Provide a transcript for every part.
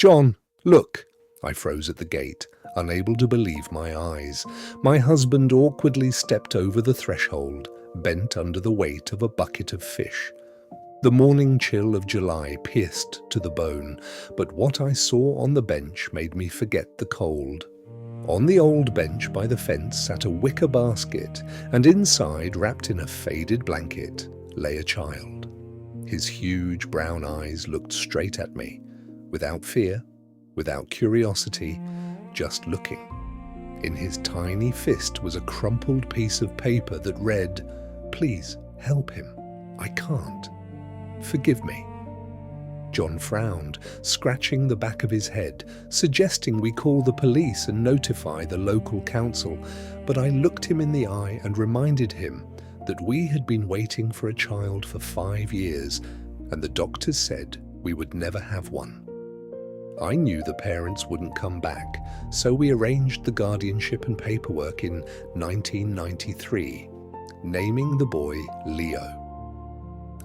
"John, look!" I froze at the gate, unable to believe my eyes. My husband awkwardly stepped over the threshold, bent under the weight of a bucket of fish. The morning chill of July pierced to the bone, but what I saw on the bench made me forget the cold. On the old bench by the fence sat a wicker basket, and inside, wrapped in a faded blanket, lay a child. His huge brown eyes looked straight at me, without fear, without curiosity, just looking. In his tiny fist was a crumpled piece of paper that read, "Please help him. I can't. Forgive me." John frowned, scratching the back of his head, suggesting we call the police and notify the local council, but I looked him in the eye and reminded him that we had been waiting for a child for 5 years, and the doctors said we would never have one. I knew the parents wouldn't come back, so we arranged the guardianship and paperwork in 1993, naming the boy Leo.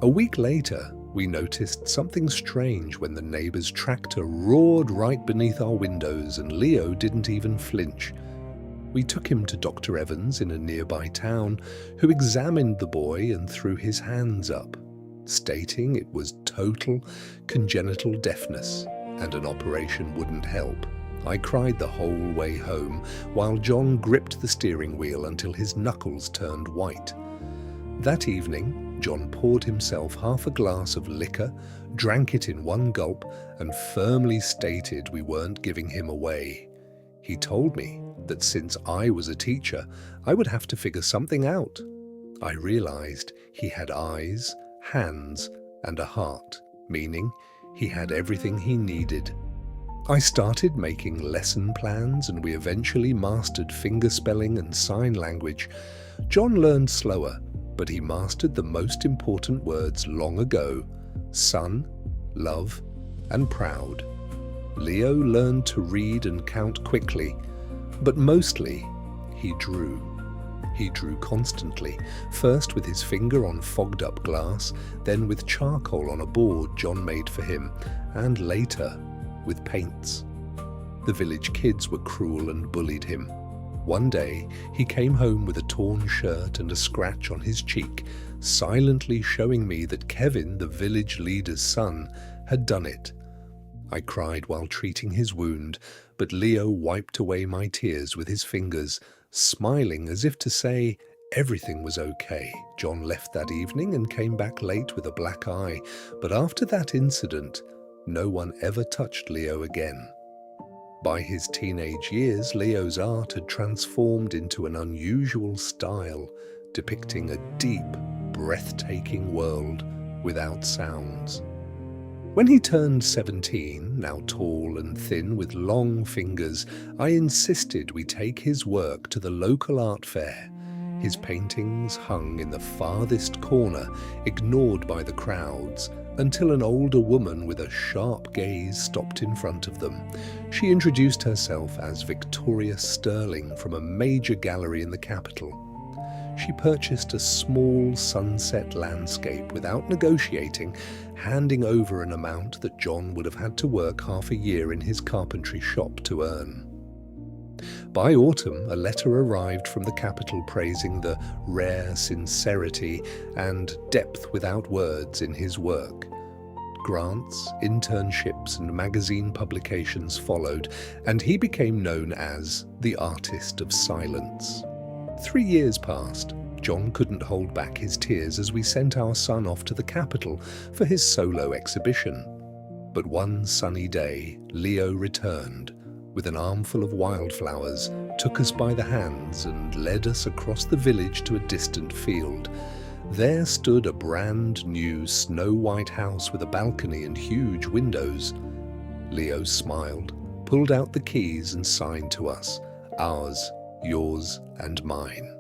A week later, we noticed something strange when the neighbor's tractor roared right beneath our windows and Leo didn't even flinch. We took him to Dr. Evans in a nearby town, who examined the boy and threw his hands up, stating it was total congenital deafness and an operation wouldn't help. I cried the whole way home, while John gripped the steering wheel until his knuckles turned white. That evening, John poured himself half a glass of liquor, drank it in one gulp, and firmly stated we weren't giving him away. He told me that since I was a teacher, I would have to figure something out. I realized he had eyes, hands, and a heart, meaning he had everything he needed. I started making lesson plans and we eventually mastered fingerspelling and sign language. John learned slower, but he mastered the most important words long ago: son, love, and proud. Leo learned to read and count quickly, but mostly he drew. He drew constantly, first with his finger on fogged-up glass, then with charcoal on a board John made for him, and later with paints. The village kids were cruel and bullied him. One day, he came home with a torn shirt and a scratch on his cheek, silently showing me that Kevin, the village leader's son, had done it. I cried while treating his wound, but Leo wiped away my tears with his fingers, smiling as if to say everything was okay. John left that evening and came back late with a black eye, but after that incident, no one ever touched Leo again. By his teenage years, Leo's art had transformed into an unusual style, depicting a deep, breathtaking world without sounds. When he turned 17, now tall and thin with long fingers, I insisted we take his work to the local art fair. His paintings hung in the farthest corner, ignored by the crowds, until an older woman with a sharp gaze stopped in front of them. She introduced herself as Victoria Sterling from a major gallery in the capital. She purchased a small sunset landscape without negotiating, handing over an amount that John would have had to work half a year in his carpentry shop to earn. By autumn, a letter arrived from the capital praising the rare sincerity and depth without words in his work. Grants, internships, and magazine publications followed, and he became known as the Artist of Silence. 3 years passed. John couldn't hold back his tears as we sent our son off to the capital for his solo exhibition. But one sunny day, Leo returned with an armful of wildflowers, took us by the hands and led us across the village to a distant field. There stood a brand new snow-white house with a balcony and huge windows. Leo smiled, pulled out the keys and signed to us, ours, yours and mine.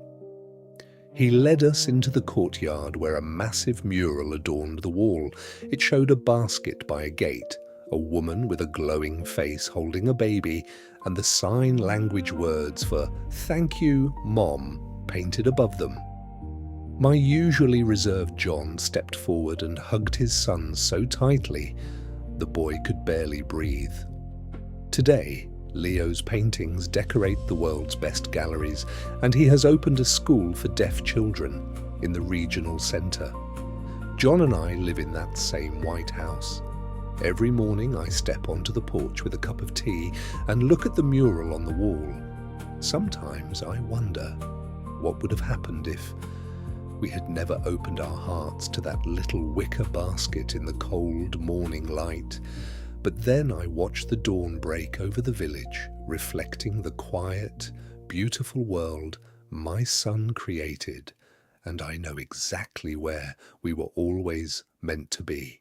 He led us into the courtyard where a massive mural adorned the wall. It showed a basket by a gate, a woman with a glowing face holding a baby, and the sign language words for "Thank you, Mom" painted above them. My usually reserved John stepped forward and hugged his son so tightly the boy could barely breathe. Today, Leo's paintings decorate the world's best galleries, and he has opened a school for deaf children in the regional centre. John and I live in that same white house. Every morning I step onto the porch with a cup of tea and look at the mural on the wall. Sometimes I wonder what would have happened if we had never opened our hearts to that little wicker basket in the cold morning light. But then I watch the dawn break over the village, reflecting the quiet, beautiful world my son created, and I know exactly where we were always meant to be.